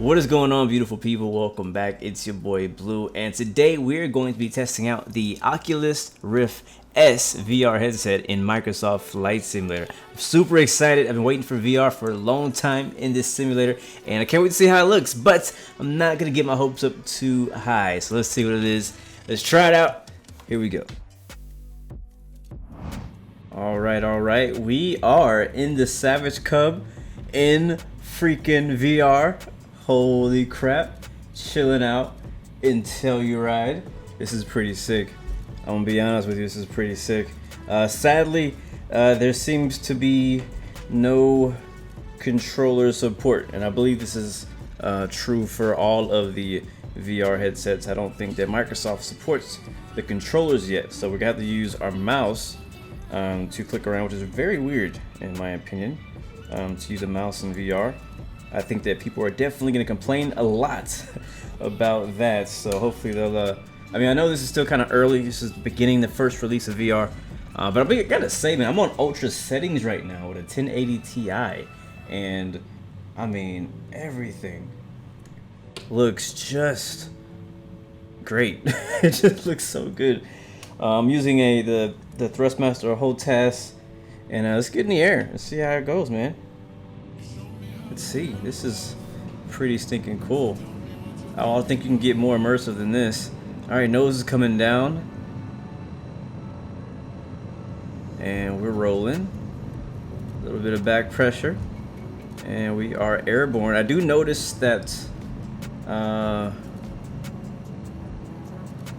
What is going on, beautiful people? Welcome back. It's your boy Blue, and today we're going to be testing out the Oculus Rift S VR headset in Microsoft Flight Simulator. I'm super excited. I've been waiting for VR for a long time in this simulator, and I can't wait to see how it looks, but I'm not going to get my hopes up too high. So let's see what it is. Let's try it out. Here we go. All right. We are in the Savage Cub in freaking VR. Holy crap. Chilling out in Telluride. This is pretty sick. I'm gonna be honest with you, this is pretty sick. Sadly, there seems to be no controller support, and I believe this is true for all of the VR headsets. I don't think that Microsoft supports the controllers yet, so we're gonna have to use our mouse to click around, which is very weird in my opinion, to use a mouse in VR. I think that people are definitely going to complain a lot about that, so hopefully they'll I mean, I know this is still kind of early. This is beginning the first release of VR, but I gotta say, man, I'm on ultra settings right now with a 1080 Ti, and I mean, everything looks just great. It just looks so good. I'm using the Thrustmaster HOTAS, and let's get in the air. Let's see how it goes, man. Let's see. This is pretty stinking cool. I don't think you can get more immersive than this. Alright, nose is coming down. And we're rolling. A little bit of back pressure. And we are airborne. I do notice that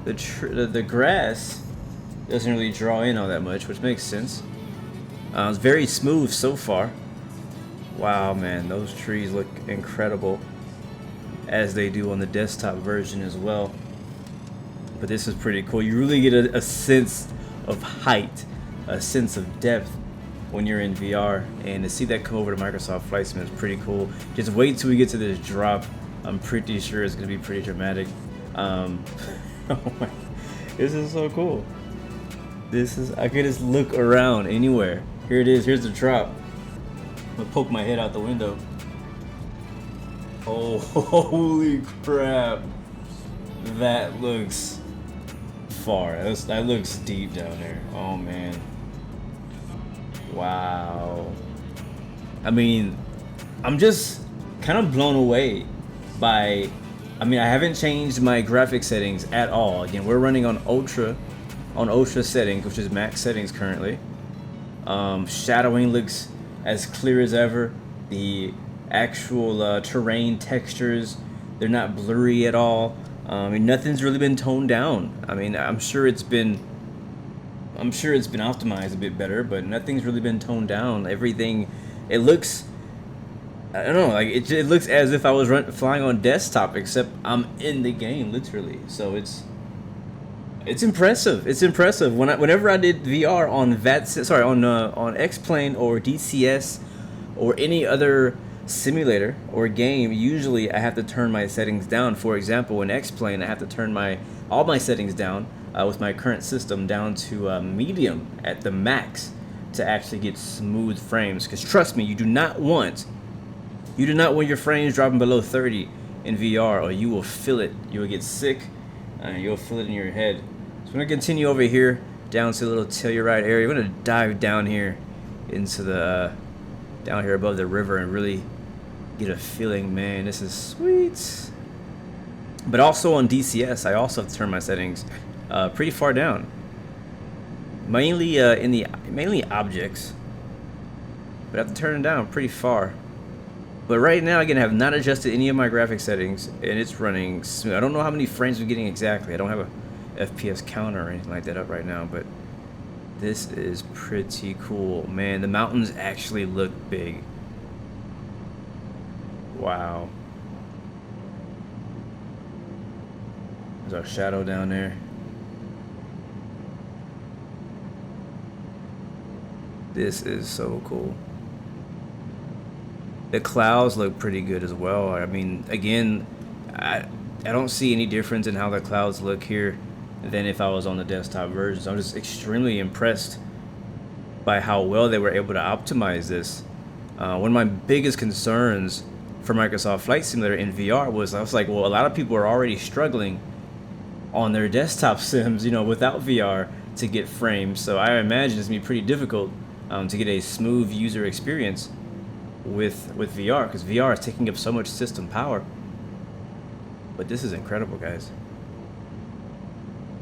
the grass doesn't really draw in all that much, which makes sense. It's very smooth so far. Wow, man, those trees look incredible, as they do on the desktop version as well. But this is pretty cool. You really get a sense of height, a sense of depth when you're in VR, and to see that come over to Microsoft Flight Sim is pretty cool. Just wait till we get to this drop. I'm pretty sure it's gonna be pretty dramatic. Oh my, this is so cool. I could just look around anywhere. Here it is. Here's the drop. I'm gonna poke my head out the window. Oh, holy crap. That looks far. That looks deep down there. Oh, man. Wow. I mean, I'm just kind of blown away by... I mean, I haven't changed my graphic settings at all. Again, we're running on ultra settings, which is max settings currently. Shadowing looks as clear as ever. The actual terrain textures, they're not blurry at all. I mean, nothing's really been toned down. I mean, I'm sure it's been optimized a bit better, but nothing's really been toned down. Everything, it looks, I don't know, like it looks as if I was flying on desktop, except I'm in the game literally. So it's impressive. It's impressive. Whenever I did VR on X-Plane or DCS or any other simulator or game, usually I have to turn my settings down. For example, in X-Plane, I have to turn all my settings down with my current system down to medium at the max to actually get smooth frames. Because trust me, you do not want your frames dropping below 30 in VR, or you will feel it. You will get sick. You'll feel it in your head. So we're gonna continue over here down to the little Telluride area. We're gonna dive down here into the down here above the river and really get a feeling. Man, this is sweet. But also on DCS, I also have to turn my settings pretty far down. Mainly mainly objects, but I have to turn it down pretty far. But right now, again, I have not adjusted any of my graphic settings, and it's running smooth. I don't know how many frames we're getting exactly. I don't have a FPS counter or anything like that up right now, but this is pretty cool. Man, the mountains actually look big. Wow. There's our shadow down there. This is so cool. The clouds look pretty good as well. I mean, again, I don't see any difference in how the clouds look here than if I was on the desktop version. So I'm just extremely impressed by how well they were able to optimize this. One of my biggest concerns for Microsoft Flight Simulator in VR was, I was like, well, a lot of people are already struggling on their desktop sims, without VR to get frames. So I imagine it's gonna be pretty difficult to get a smooth user experience with VR, because VR is taking up so much system power. But this is incredible, guys.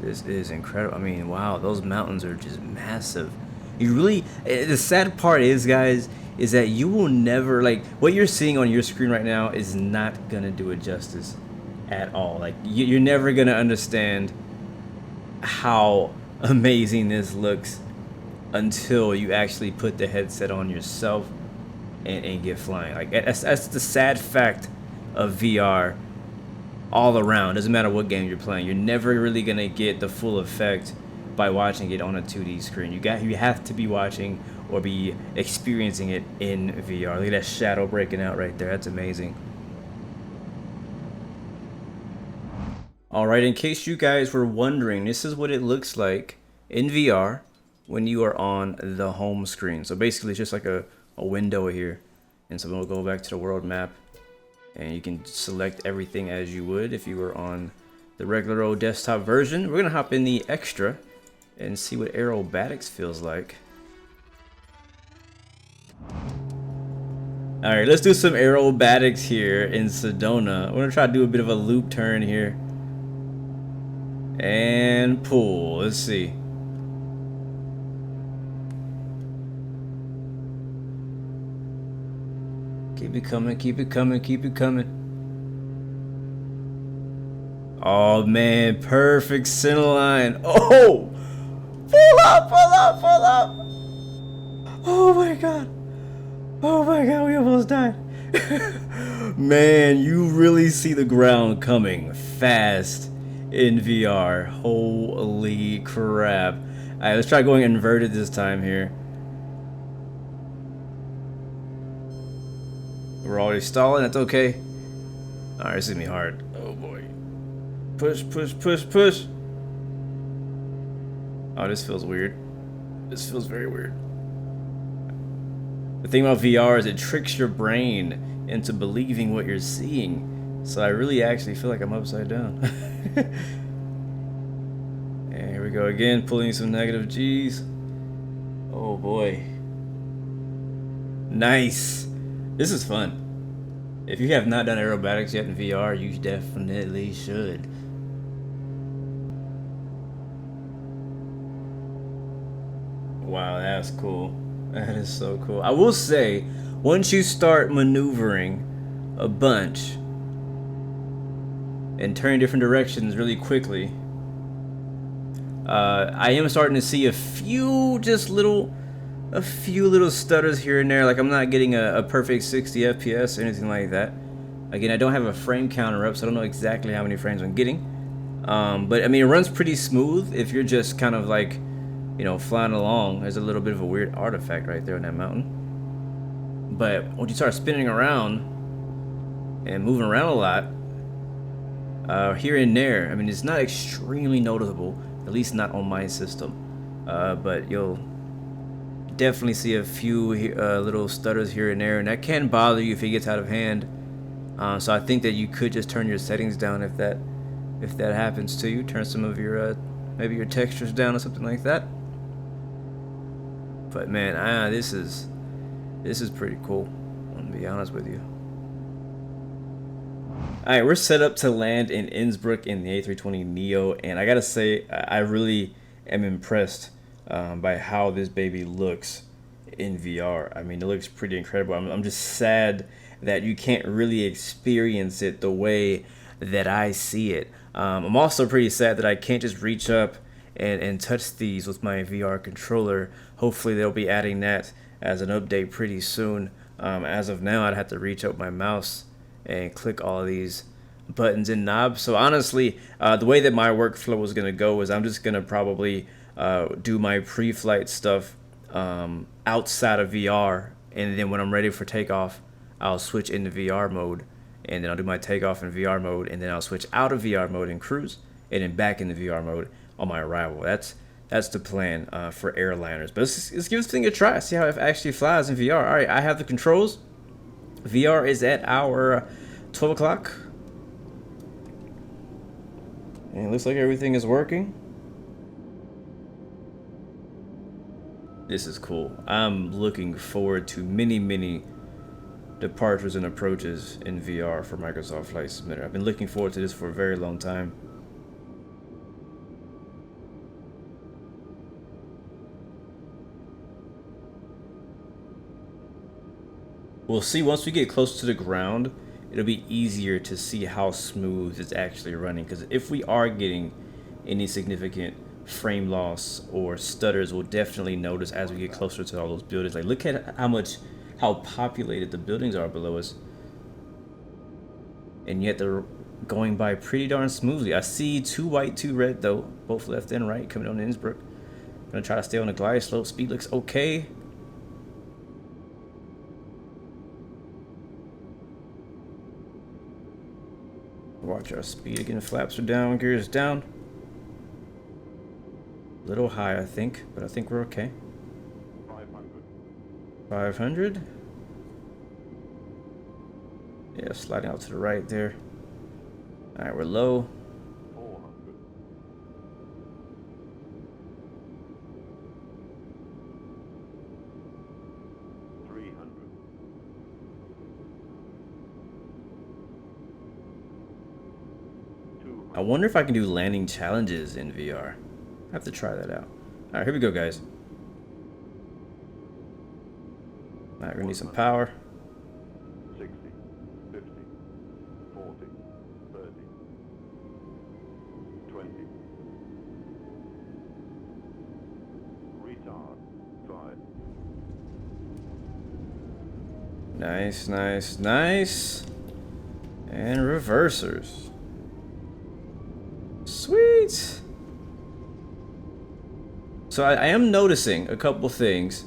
This is incredible. I mean, wow, those mountains are just massive. You really, the sad part is, guys, is that you will never, like, what you're seeing on your screen right now is not gonna do it justice at all. Like, you're never gonna understand how amazing this looks until you actually put the headset on yourself and get flying. Like, that's the sad fact of VR all around. Doesn't matter what game you're playing, you're never really gonna get the full effect by watching it on a 2D screen. You have to be watching or be experiencing it in VR. Look at that shadow breaking out right there. That's amazing. Alright, in case you guys were wondering, this is what it looks like in VR when you are on the home screen. So basically it's just like a window here. And so we'll go back to the world map, and you can select everything as you would if you were on the regular old desktop version. We're gonna hop in the extra and see what Aerobatics feels like. Alright, let's do some Aerobatics here in Sedona. We're gonna try to do a bit of a loop turn here. And pull. Let's see. Keep it coming, keep it coming, keep it coming. Oh man, perfect center line. Oh! Pull up, pull up, pull up! Oh my god. Oh my god, we almost died. Man, you really see the ground coming fast in VR. Holy crap. Alright, let's try going inverted this time here. We're already stalling, that's okay. Alright, this is gonna be hard. Oh boy. Push, push, push, push. Oh, this feels weird. This feels very weird. The thing about VR is it tricks your brain into believing what you're seeing. So I really actually feel like I'm upside down. And here we go again, pulling some negative G's. Oh boy. Nice. This is fun. If you have not done aerobatics yet in VR, you definitely should. Wow, that's cool. That is so cool. I will say, once you start maneuvering a bunch and turning different directions really quickly, I am starting to see a few little stutters here and there. Like, I'm not getting a perfect 60 FPS or anything like that. Again, I don't have a frame counter up, so I don't know exactly how many frames I'm getting. But I mean, it runs pretty smooth if you're just kind of like, flying along. There's a little bit of a weird artifact right there on that mountain. But when you start spinning around and moving around a lot, here and there, I mean, it's not extremely noticeable, at least not on my system. But you'll definitely see a few little stutters here and there, and that can bother you if it gets out of hand. So I think that you could just turn your settings down if that happens to you. Turn some of your maybe your textures down or something like that. But man, this is pretty cool, I'm gonna be honest with you. Alright, we're set up to land in Innsbruck in the A320neo, and I gotta say, I really am impressed by how this baby looks in VR. I mean, it looks pretty incredible. I'm just sad that you can't really experience it the way that I see it. I'm also pretty sad that I can't just reach up and touch these with my VR controller. Hopefully they'll be adding that as an update pretty soon. As of now, I'd have to reach up my mouse and click all of these buttons and knobs. So honestly, the way that my workflow is going to go is I'm just going to probably do my pre-flight stuff outside of VR, and then when I'm ready for takeoff, I'll switch into VR mode, and then I'll do my takeoff in VR mode, and then I'll switch out of VR mode and cruise, and then back into VR mode on my arrival. That's the plan for airliners. But let's give this thing a try, see how it actually flies in VR. All right, I have the controls. VR is at our 12 o'clock. And it looks like everything is working. This is cool. I'm looking forward to many departures and approaches in VR for Microsoft Flight Simulator. I've been looking forward to this for a very long time. We'll see once we get close to the ground, it'll be easier to see how smooth it's actually running. Because if we are getting any significant frame loss or stutters, we'll definitely notice as we get closer to all those buildings. Like, look at how populated the buildings are below us, and yet they're going by pretty darn smoothly. I see 2 white, 2 red though, both left and right, coming on to Innsbruck. I'm gonna try to stay on the glide slope. Speed looks okay. Watch our speed again. Flaps are down, gears down. A little high, I think, but I think we're okay. 500. Yeah, sliding out to the right there. All right, we're low. 400. 300. I wonder if I can do landing challenges in VR. I have to try that out. All right, here we go, guys. All right, we're gonna need some power. 60, 50, 40, 30, 20. Retard. 5. Nice, nice, nice. And reversers. Sweet. So I am noticing a couple things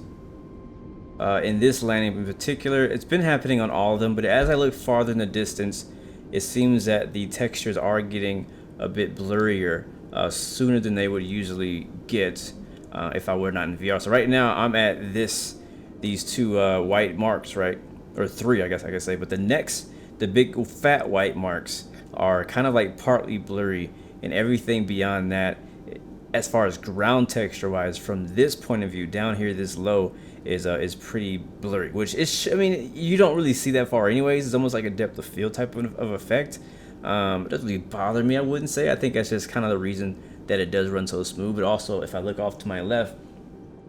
in this landing in particular. It's been happening on all of them, but as I look farther in the distance, it seems that the textures are getting a bit blurrier sooner than they would usually get if I were not in VR. So right now I'm at these 2 white marks, right? Or 3, I guess I could say. But the big fat white marks are kind of like partly blurry, and everything beyond that, as far as ground texture wise, from this point of view down here this low is pretty blurry, which is, I mean, you don't really see that far anyways. It's almost like a depth of field type of effect. It doesn't really bother me, I wouldn't say. I think that's just kind of the reason that it does run so smooth. But also, if I look off to my left,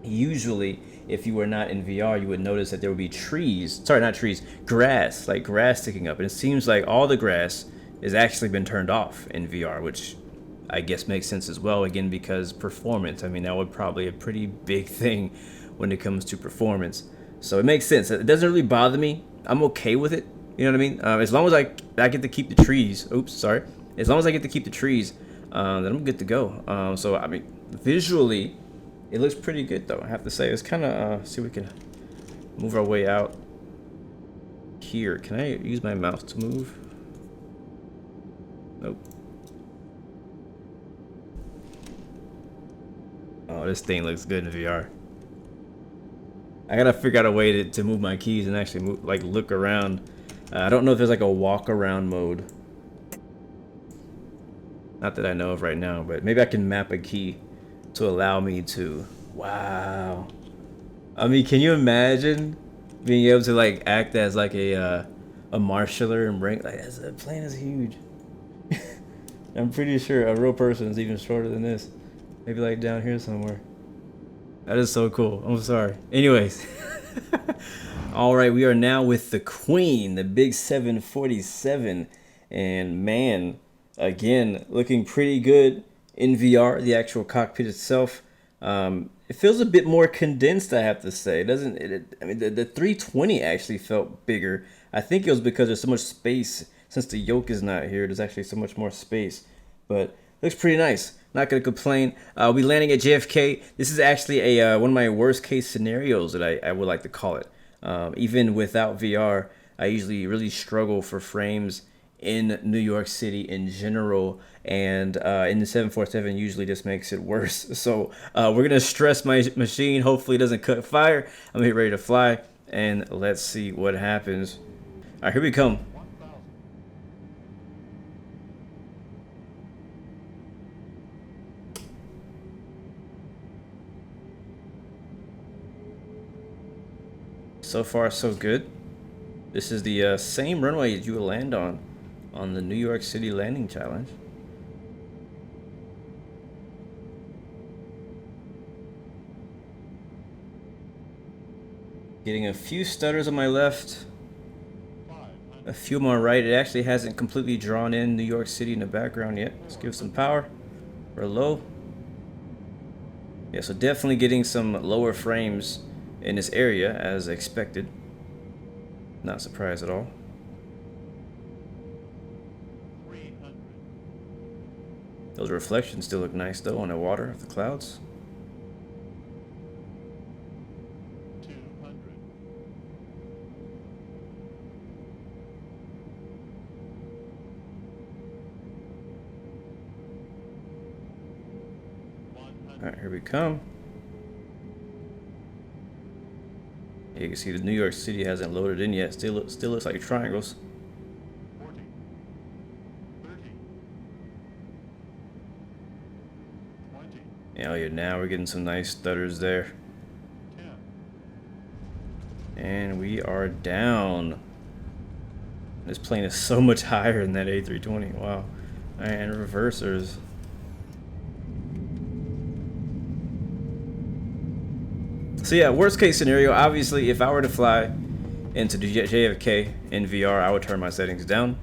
usually if you were not in VR, you would notice that there would be grass, like grass sticking up, and it seems like all the grass has actually been turned off in VR, which I guess makes sense as well, again, because performance. I mean, that would probably a pretty big thing when it comes to performance. So it makes sense. It doesn't really bother me. I'm okay with it. You know what I mean? As long as I get to keep the trees. Oops, sorry. As long as I get to keep the trees, then I'm good to go. So, I mean, visually, it looks pretty good, though, I have to say. It's kind of, see if we can move our way out here. Can I use my mouse to move? Nope. Oh, this thing looks good in VR. I gotta figure out a way to move my keys and actually move, like, look around. I don't know if there's like a walk around mode. Not that I know of right now, but maybe I can map a key to allow me to. Wow. I mean, can you imagine being able to like act as like a marshaller and bring, like, the plane is huge. I'm pretty sure a real person is even shorter than this. Maybe like down here somewhere. That is so cool. I'm sorry. Anyways. All right, we are now with the Queen, the big 747. And man, again, looking pretty good in VR, the actual cockpit itself. It feels a bit more condensed, I have to say. It doesn't, I mean, the 320 actually felt bigger. I think it was because there's so much space. Since the yoke is not here, there's actually so much more space. But looks pretty nice. Not gonna complain. I'll be landing at JFK. This is actually a one of my worst case scenarios that I would like to call it. Even without VR, I usually really struggle for frames in New York City in general, and in the 747 usually just makes it worse. So we're gonna stress my machine. Hopefully it doesn't cut fire. I'm gonna get ready to fly, and let's see what happens. right, here we come. 1,000. So far, so good. This is the same runway that you will land on the New York City landing challenge. Getting a few stutters on my left, 500. a few on my right. It actually hasn't completely drawn in New York City in the background yet. Let's give some power. We're low. Yeah, so definitely getting some lower frames in this area as expected. Not surprised at all. 300. Those reflections still look nice though on the water of the clouds. 200. 100. Alright, here we come. You can see the New York City hasn't loaded in yet. Still looks like triangles. 40. 30. 20. Yeah, oh yeah, now we're getting some nice stutters there. 10. And we are down. This plane is so much higher than that A320. Wow. And reversers. So yeah, worst case scenario, obviously, if I were to fly into the JFK in VR, I would turn my settings down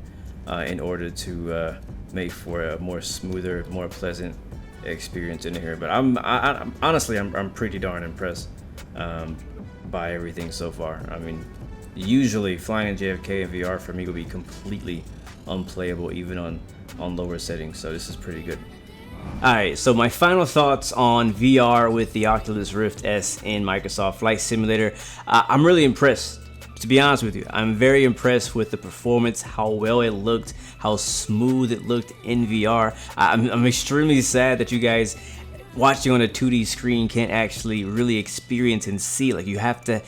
in order to make for a more smoother, more pleasant experience in here. But honestly, I'm pretty darn impressed by everything so far. I mean, usually flying in JFK in VR for me would be completely unplayable, even on lower settings. So this is pretty good. Alright, so my final thoughts on VR with the Oculus Rift S in Microsoft Flight Simulator. I'm really impressed, to be honest with you. I'm very impressed with the performance, how well it looked, how smooth it looked in VR. I'm extremely sad that you guys watching on a 2D screen can't actually really experience and see. Like, you have to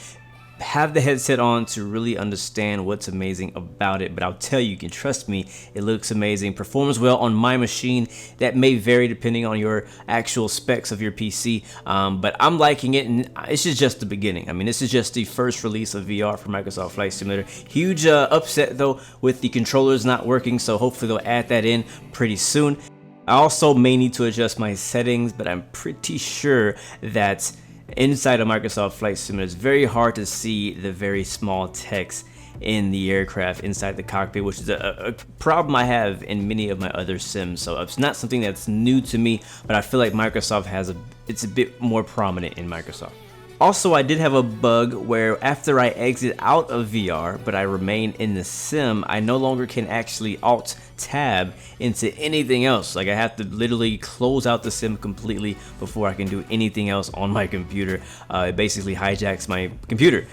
have the headset on to really understand what's amazing about it. But I'll tell you, you can trust me, it looks amazing, performs well on my machine. That may vary depending on your actual specs of your PC, but I'm liking it, and this is just the beginning. I mean, this is just the first release of VR for Microsoft Flight Simulator. Huge upset though with the controllers not working, so hopefully they'll add that in pretty soon. I also may need to adjust my settings, but I'm pretty sure that inside of Microsoft Flight Simulator, it's very hard to see the very small text in the aircraft inside the cockpit, which is a problem I have in many of my other sims. So it's not something that's new to me, but I feel like Microsoft has it's a bit more prominent in Microsoft. Also, I did have a bug where after I exit out of VR, but I remain in the sim, I no longer can actually Alt-Tab into anything else. Like, I have to literally close out the sim completely before I can do anything else on my computer. It basically hijacks my computer.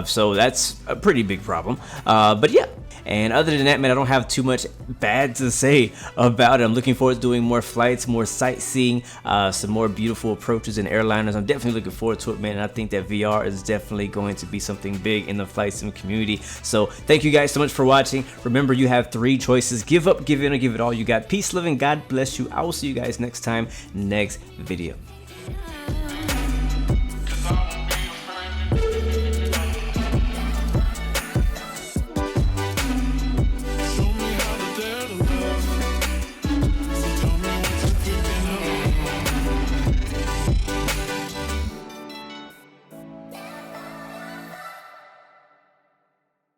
So that's a pretty big problem. But yeah. And other than that, man, I don't have too much bad to say about it. I'm looking forward to doing more flights, more sightseeing, some more beautiful approaches in airliners. I'm definitely looking forward to it, man. And I think that VR is definitely going to be something big in the flight sim community. So thank you guys so much for watching. Remember, you have 3 choices: give up, give in, or give it all you got. Peace, love, and God bless you. I will see you guys next time, next video.